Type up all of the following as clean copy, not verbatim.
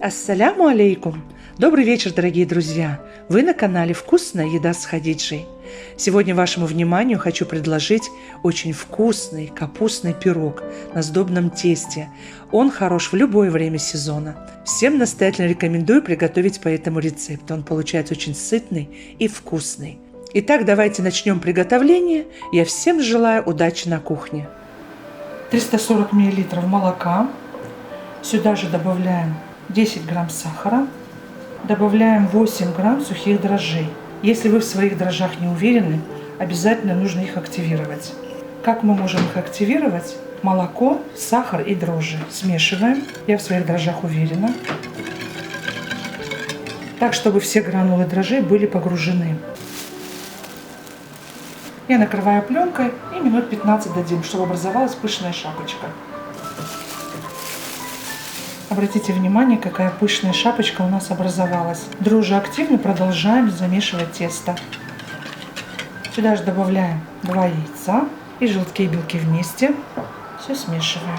Ассаляму алейкум! Добрый вечер, дорогие друзья! Вы на канале «Вкусная еда с Хадиджей». Сегодня вашему вниманию хочу предложить очень вкусный капустный пирог на сдобном тесте. Он хорош в любое время сезона. Всем настоятельно рекомендую приготовить по этому рецепту. Он получается очень сытный и вкусный. Итак, давайте начнем приготовление. Я всем желаю удачи на кухне. 340 мл молока. Сюда же добавляем 10 грамм сахара, добавляем 8 грамм сухих дрожжей. Если вы в своих дрожжах не уверены, обязательно нужно их активировать. Как мы можем их активировать? Молоко, сахар и дрожжи смешиваем. Я в своих дрожжах уверена. Так, чтобы все гранулы дрожжей были погружены. Я накрываю пленкой и минут 15 дадим, чтобы образовалась пышная шапочка. Обратите внимание, какая пышная шапочка у нас образовалась. Дрожжи активно, продолжаем замешивать тесто. Сюда же добавляем 2 яйца и желтки и белки вместе. Все смешиваем.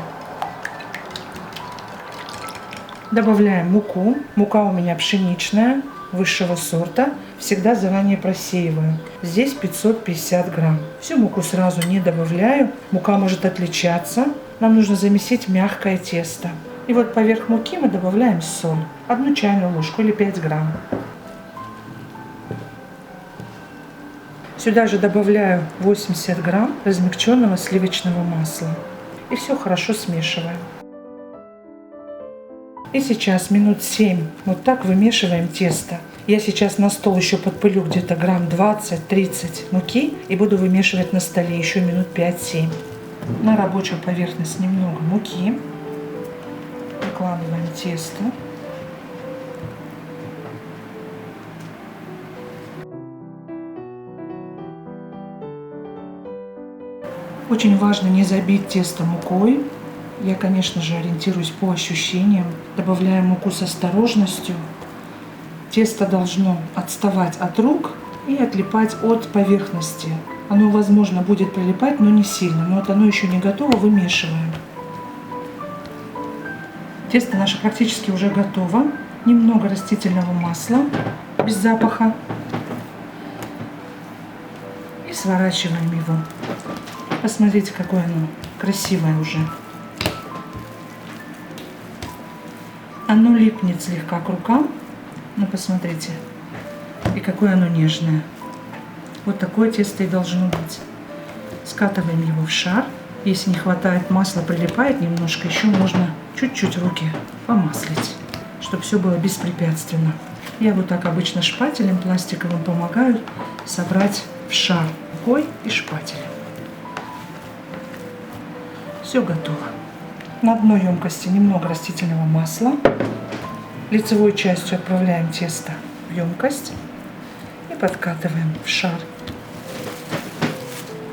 Добавляем муку. Мука у меня пшеничная, высшего сорта. Всегда заранее просеиваю. Здесь 550 грамм. Всю муку сразу не добавляю. Мука может отличаться. Нам нужно замесить мягкое тесто. И вот поверх муки мы добавляем соль. 1 чайную ложку или 5 грамм. Сюда же добавляю 80 грамм размягченного сливочного масла. И все хорошо смешиваем. И сейчас минут 7 вот так вымешиваем тесто. Я сейчас на стол еще подпылю где-то грамм 20-30 муки и буду вымешивать на столе еще минут 5-7. На рабочую поверхность немного муки. Выкладываем тесто. Очень важно не забить тесто мукой. Я, конечно же, ориентируюсь по ощущениям. Добавляем муку с осторожностью. Тесто должно отставать от рук и отлипать от поверхности. Оно, возможно, будет прилипать, но не сильно. Но вот оно еще не готово, вымешиваем. Тесто наше практически уже готово. Немного растительного масла, без запаха. И сворачиваем его. Посмотрите, какое оно красивое уже. Оно липнет слегка к рукам. Но посмотрите. И какое оно нежное. Вот такое тесто и должно быть. Скатываем его в шар. Если не хватает масла, прилипает немножко, еще можно чуть-чуть руки помаслить, чтобы все было беспрепятственно. Я вот так обычно шпателем пластиковым помогаю собрать в шар рукой и шпателем. Все готово. На дно емкости немного растительного масла. Лицевой частью отправляем тесто в емкость и подкатываем в шар.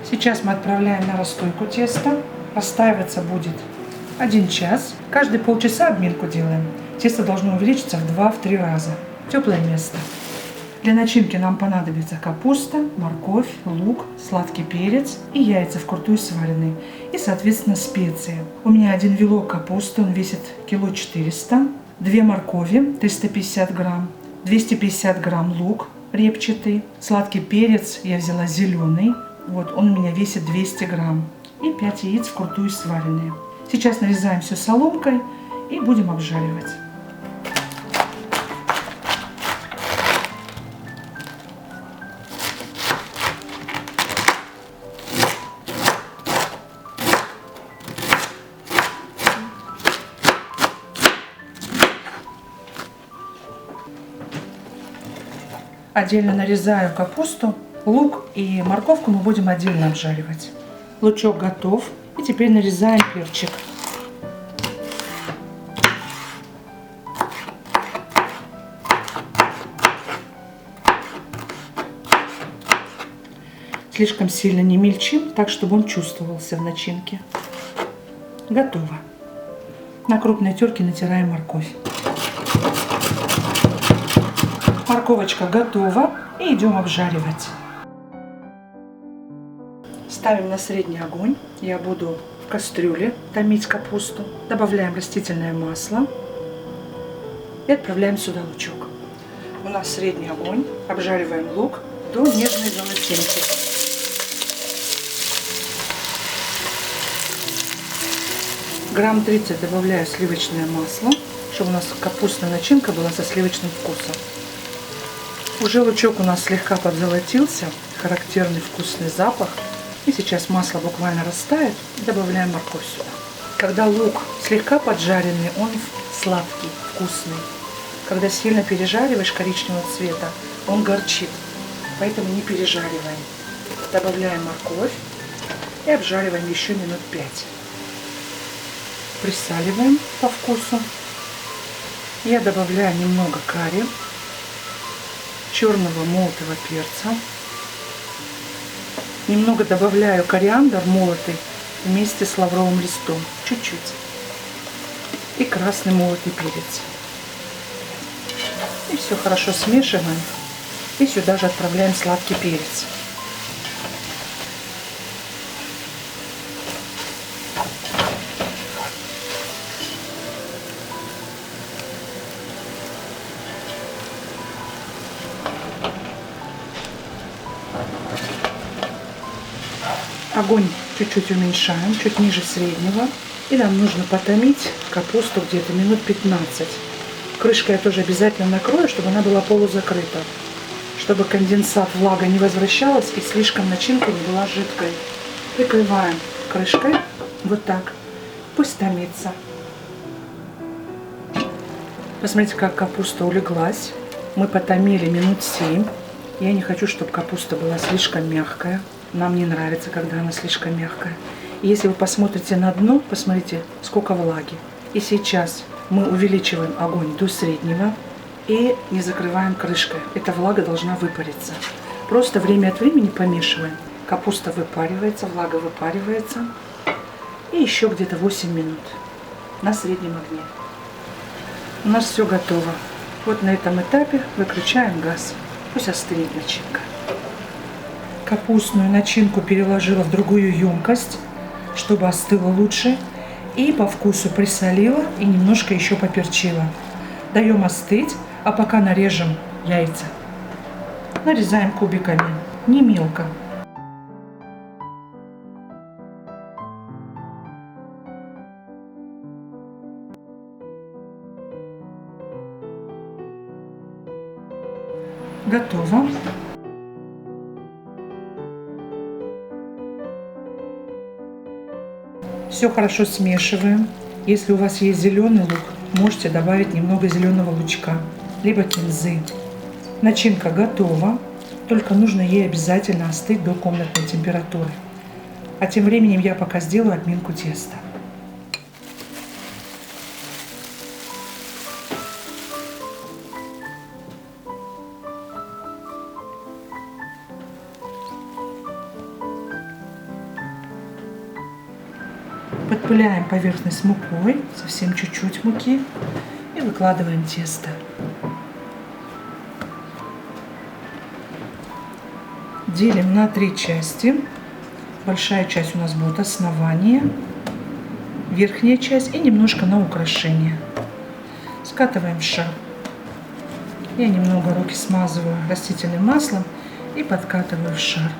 Сейчас мы отправляем на расстойку тесто. Расстаиваться будет 1 час. Каждые полчаса обминку делаем. Тесто должно увеличиться в 2-3 раза. Теплое место. Для начинки нам понадобится капуста, морковь, лук, сладкий перец и яйца вкрутую сваренные. И, соответственно, специи. У меня 1 вилок капусты, он весит 400 кг. 2 моркови, 350 грамм. 250 грамм лук репчатый. Сладкий перец я взяла зеленый. Вот, он у меня весит 200 грамм. И 5 яиц вкрутую сваренные. Сейчас нарезаем все соломкой и будем обжаривать. Отдельно нарезаю капусту. Лук и морковку мы будем отдельно обжаривать. Лучок готов. И теперь нарезаем перчик. Слишком сильно не мельчим, так чтобы он чувствовался в начинке. Готово. На крупной терке натираем морковь. Морковочка готова. И идем обжаривать. Ставим на средний огонь. Я буду в кастрюле томить капусту. Добавляем растительное масло. И отправляем сюда лучок. У нас средний огонь. Обжариваем лук до нежной золотинки. Грамм 30 добавляю сливочное масло, чтобы у нас капустная начинка была со сливочным вкусом. Уже лучок у нас слегка подзолотился, характерный вкусный запах. И сейчас масло буквально растает, и добавляем морковь сюда. Когда лук слегка поджаренный, он сладкий, вкусный. Когда сильно пережариваешь коричневого цвета, он горчит, поэтому не пережариваем. Добавляем морковь и обжариваем еще минут 5. Присаливаем по вкусу. Я добавляю немного карри, черного молотого перца. Немного добавляю кориандр молотый вместе с лавровым листом, чуть-чуть. И красный молотый перец. И все хорошо смешиваем. И сюда же отправляем сладкий перец. Огонь чуть-чуть уменьшаем, чуть ниже среднего. И нам нужно потомить капусту где-то минут 15. Крышкой я тоже обязательно накрою, чтобы она была полузакрыта. Чтобы конденсат, влага не возвращалась и слишком начинка не была жидкой. Прикрываем крышкой. Вот так. Пусть томится. Посмотрите, как капуста улеглась. Мы потомили минут 7. Я не хочу, чтобы капуста была слишком мягкая. Нам не нравится, когда она слишком мягкая. И если вы посмотрите на дно, посмотрите, сколько влаги. И сейчас мы увеличиваем огонь до среднего и не закрываем крышкой. Эта влага должна выпариться. Просто время от времени помешиваем. Капуста выпаривается, влага выпаривается. И еще где-то 8 минут на среднем огне. У нас все готово. Вот на этом этапе выключаем газ. Пусть остынет начинка. Капустную начинку переложила в другую емкость, чтобы остыла лучше. И по вкусу присолила и немножко еще поперчила. Даем остыть, а пока нарежем яйца. Нарезаем кубиками, не мелко. Готово. Все хорошо смешиваем. Если у вас есть зеленый лук, можете добавить немного зеленого лучка, либо кинзы. Начинка готова, только нужно ей обязательно остыть до комнатной температуры. А тем временем я пока сделаю обминку теста. Подпыляем поверхность мукой, совсем чуть-чуть муки, и выкладываем тесто. Делим на 3 части. Большая часть у нас будет основание, верхняя часть и немножко на украшение. Скатываем в шар. Я немного руки смазываю растительным маслом и подкатываю в шар.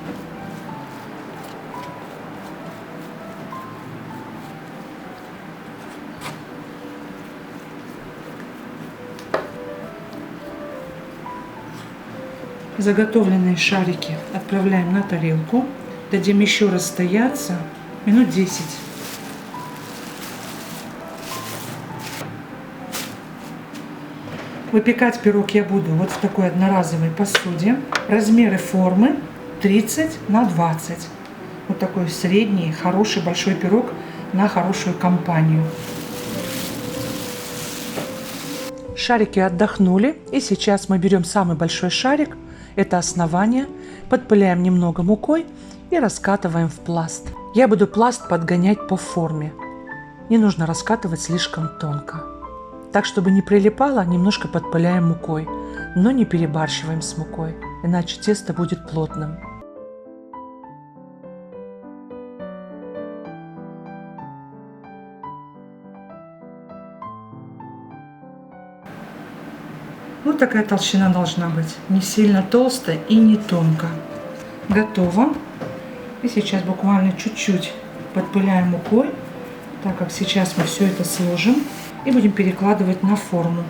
Заготовленные шарики отправляем на тарелку. Дадим еще раз стояться минут 10. Выпекать пирог я буду вот в такой одноразовой посуде. Размеры формы 30 на 20. Вот такой средний, хороший, большой пирог на хорошую компанию. Шарики отдохнули. И сейчас мы берем самый большой шарик. Это основание, подпыляем немного мукой и раскатываем в пласт. Я буду пласт подгонять по форме. Не нужно раскатывать слишком тонко. Так, чтобы не прилипало, немножко подпыляем мукой, но не перебарщиваем с мукой, иначе тесто будет плотным. Вот такая толщина должна быть. Не сильно толстая и не тонко. Готово. И сейчас буквально чуть-чуть подпыляем мукой, так как сейчас мы все это сложим и будем перекладывать на форму.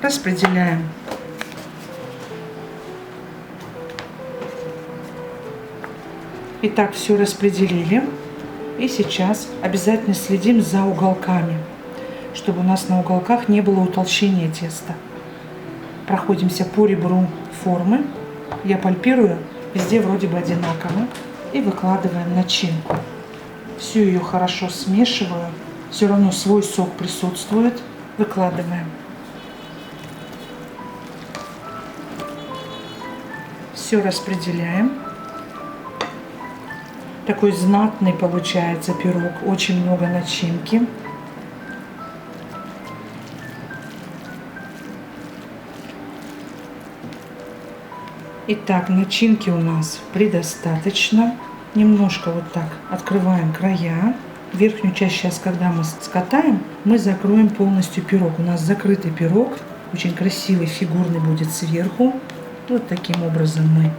Распределяем. Итак, все распределили. И сейчас обязательно следим за уголками, чтобы у нас на уголках не было утолщения теста. Проходимся по ребру формы. Я пальпирую, везде вроде бы одинаково. И выкладываем начинку. Всю ее хорошо смешиваю. Все равно свой сок присутствует. Выкладываем. Все распределяем. Такой знатный получается пирог. Очень много начинки. Итак, начинки у нас предостаточно. Немножко вот так открываем края. Верхнюю часть сейчас, когда мы скатаем, мы закроем полностью пирог. У нас закрытый пирог. Очень красивый, фигурный будет сверху. Вот таким образом мы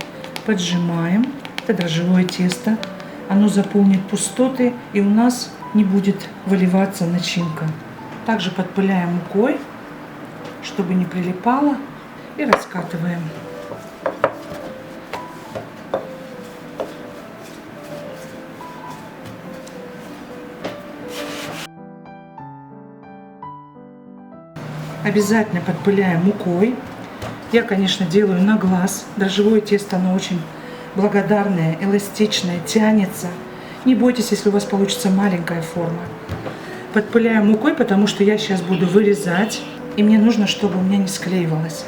поджимаем. Это дрожжевое тесто. Оно заполнит пустоты, и у нас не будет выливаться начинка. Также подпыляем мукой, чтобы не прилипало, и раскатываем. Обязательно подпыляем мукой. Я, конечно, делаю на глаз. Дрожжевое тесто, оно очень благодарная, эластичная, тянется. Не бойтесь, если у вас получится маленькая форма. Подпыляю мукой, потому что я сейчас буду вырезать. И мне нужно, чтобы у меня не склеивалось.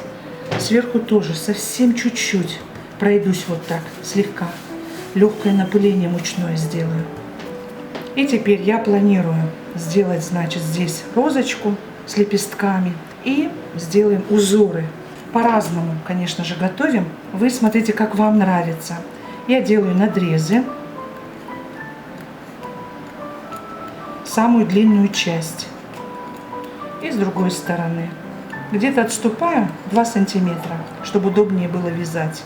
Сверху тоже совсем чуть-чуть пройдусь вот так, слегка. Легкое напыление мучное сделаю. И теперь я планирую сделать, значит, здесь розочку с лепестками. И сделаем узоры. По-разному, конечно же, готовим. Вы смотрите, как вам нравится. Я делаю надрезы. Самую длинную часть. И с другой стороны. Где-то отступаю 2 сантиметра, чтобы удобнее было вязать.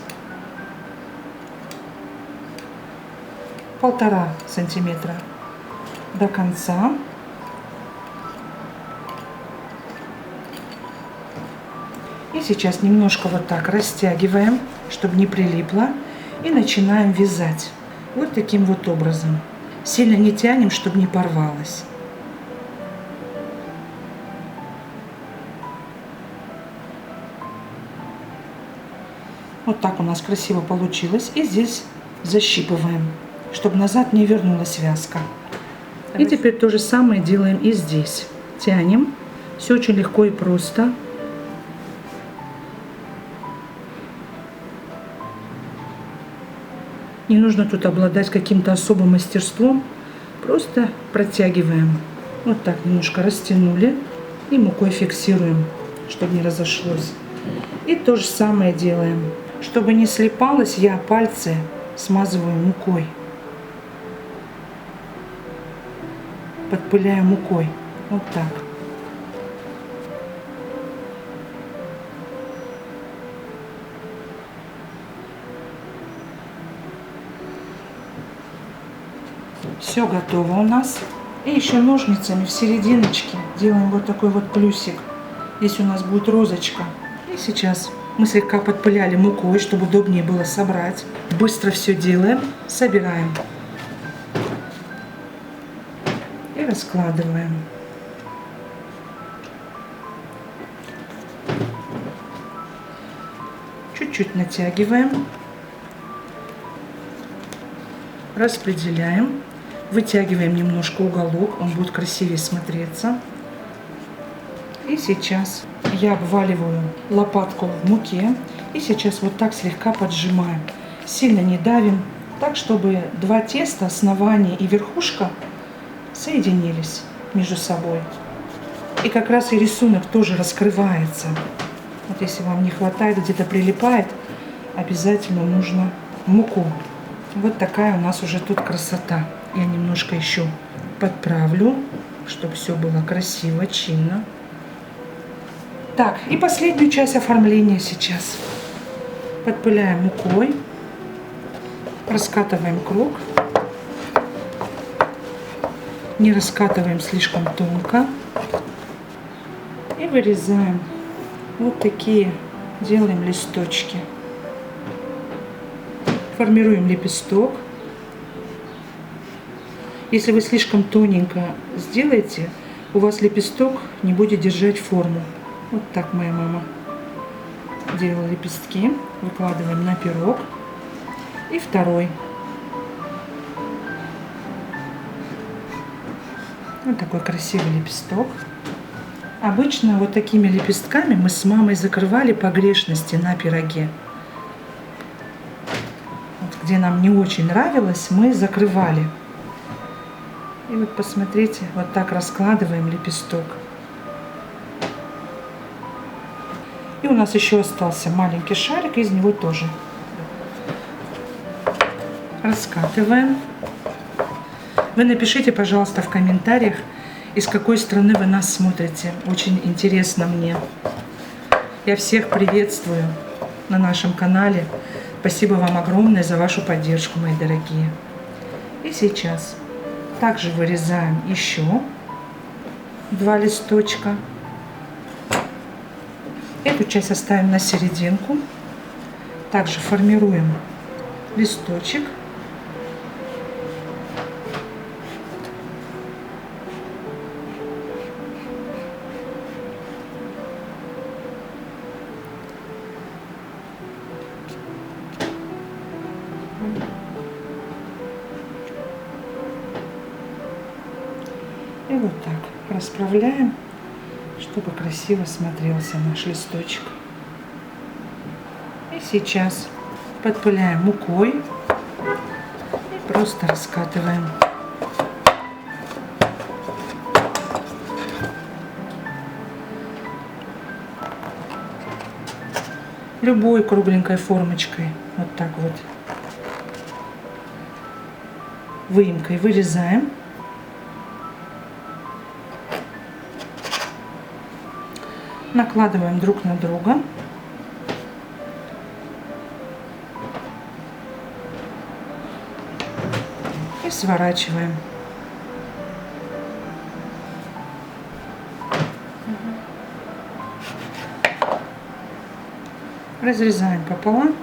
1,5 сантиметра до конца. И сейчас немножко вот так растягиваем, чтобы не прилипло. И начинаем вязать. Вот таким вот образом. Сильно не тянем, чтобы не порвалось. Вот так у нас красиво получилось. И здесь защипываем, чтобы назад не вернулась вязка. И теперь то же самое делаем и здесь. Тянем. Все очень легко и просто. Не нужно тут обладать каким-то особым мастерством. Просто протягиваем. Вот так немножко растянули. И мукой фиксируем, чтобы не разошлось. И то же самое делаем. Чтобы не слипалось, я пальцы смазываю мукой. Подпыляю мукой. Вот так. Все готово у нас. И еще ножницами в серединочке делаем вот такой вот плюсик. Здесь у нас будет розочка. И сейчас мы слегка подпыляли мукой, чтобы удобнее было собрать. Быстро все делаем, собираем. И раскладываем. Чуть-чуть натягиваем. Распределяем. Вытягиваем немножко уголок, он будет красивее смотреться. И сейчас я обваливаю лопатку в муке. И сейчас вот так слегка поджимаем. Сильно не давим, так чтобы два теста, основание и верхушка, соединились между собой. И как раз и рисунок тоже раскрывается. Вот если вам не хватает, где-то прилипает, обязательно нужно муку. Вот такая у нас уже тут красота. Я немножко еще подправлю, чтобы все было красиво, чинно. Так, и последнюю часть оформления сейчас. Подпыляем мукой, раскатываем круг, не раскатываем слишком тонко и вырезаем вот такие, делаем листочки. Формируем лепесток. Если вы слишком тоненько сделаете, у вас лепесток не будет держать форму. Вот так моя мама делала лепестки. Выкладываем на пирог. И второй. Вот такой красивый лепесток. Обычно вот такими лепестками мы с мамой закрывали погрешности на пироге. Вот где нам не очень нравилось, мы закрывали. И вот посмотрите, вот так раскладываем лепесток. И у нас еще остался маленький шарик, из него тоже раскатываем. Вы напишите, пожалуйста, в комментариях, из какой страны вы нас смотрите. Очень интересно мне. Я всех приветствую на нашем канале. Спасибо вам огромное за вашу поддержку, мои дорогие. И сейчас также вырезаем еще 2 листочка. Эту часть оставим на серединку. Также формируем листочек. И вот так расправляем, чтобы красиво смотрелся наш листочек. И сейчас подпыляем мукой и просто раскатываем. Любой кругленькой формочкой, вот так вот, выемкой вырезаем. Накладываем друг на друга. И сворачиваем. Разрезаем пополам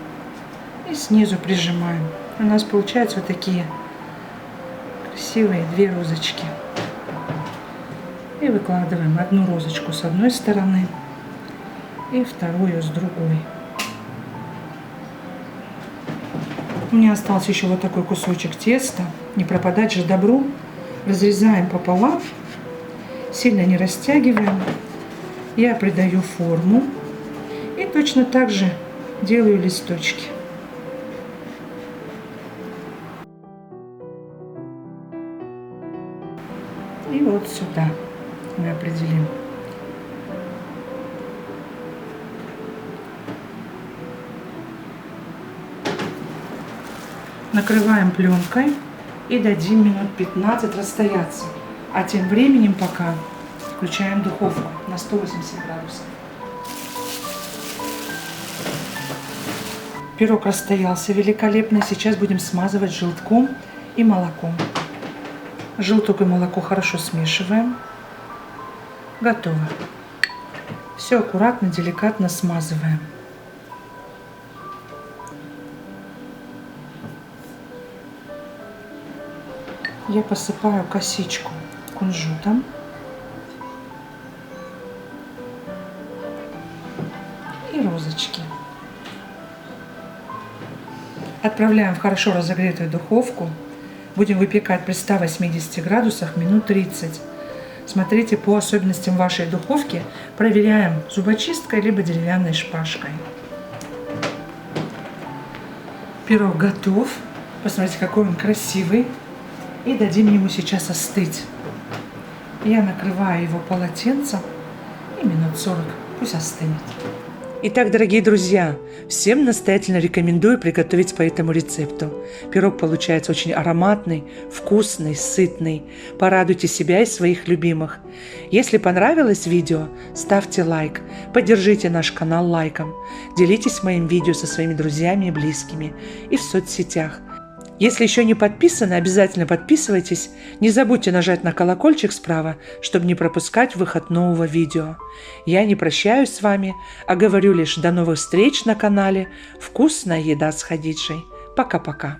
и снизу прижимаем. У нас получаются вот такие красивые 2 розочки. И выкладываем одну розочку с одной стороны и вторую с другой. У меня остался еще вот такой кусочек теста. Не пропадать же добру. Разрезаем пополам, сильно не растягиваем. Я придаю форму и точно так же делаю листочки. И вот сюда мы определим. Накрываем пленкой и дадим минут 15 расстояться. А тем временем пока включаем духовку на 180 градусов. Пирог расстоялся великолепно. Сейчас будем смазывать желтком и молоком. Желток и молоко хорошо смешиваем. Готово. Все аккуратно, деликатно смазываем. Я посыпаю косичку кунжутом. И розочки. Отправляем в хорошо разогретую духовку. Будем выпекать при 180 градусах минут 30. Смотрите по особенностям вашей духовки. Проверяем зубочисткой либо деревянной шпажкой. Пирог готов. Посмотрите, какой он красивый. И дадим ему сейчас остыть. Я накрываю его полотенцем и минут 40 пусть остынет. Итак, дорогие друзья, всем настоятельно рекомендую приготовить по этому рецепту. Пирог получается очень ароматный, вкусный, сытный. Порадуйте себя и своих любимых. Если понравилось видео, ставьте лайк, поддержите наш канал лайком, делитесь моим видео со своими друзьями и близкими и в соцсетях. Если еще не подписаны, обязательно подписывайтесь. Не забудьте нажать на колокольчик справа, чтобы не пропускать выход нового видео. Я не прощаюсь с вами, а говорю лишь до новых встреч на канале «Вкусная еда с Хадиджей». Пока-пока.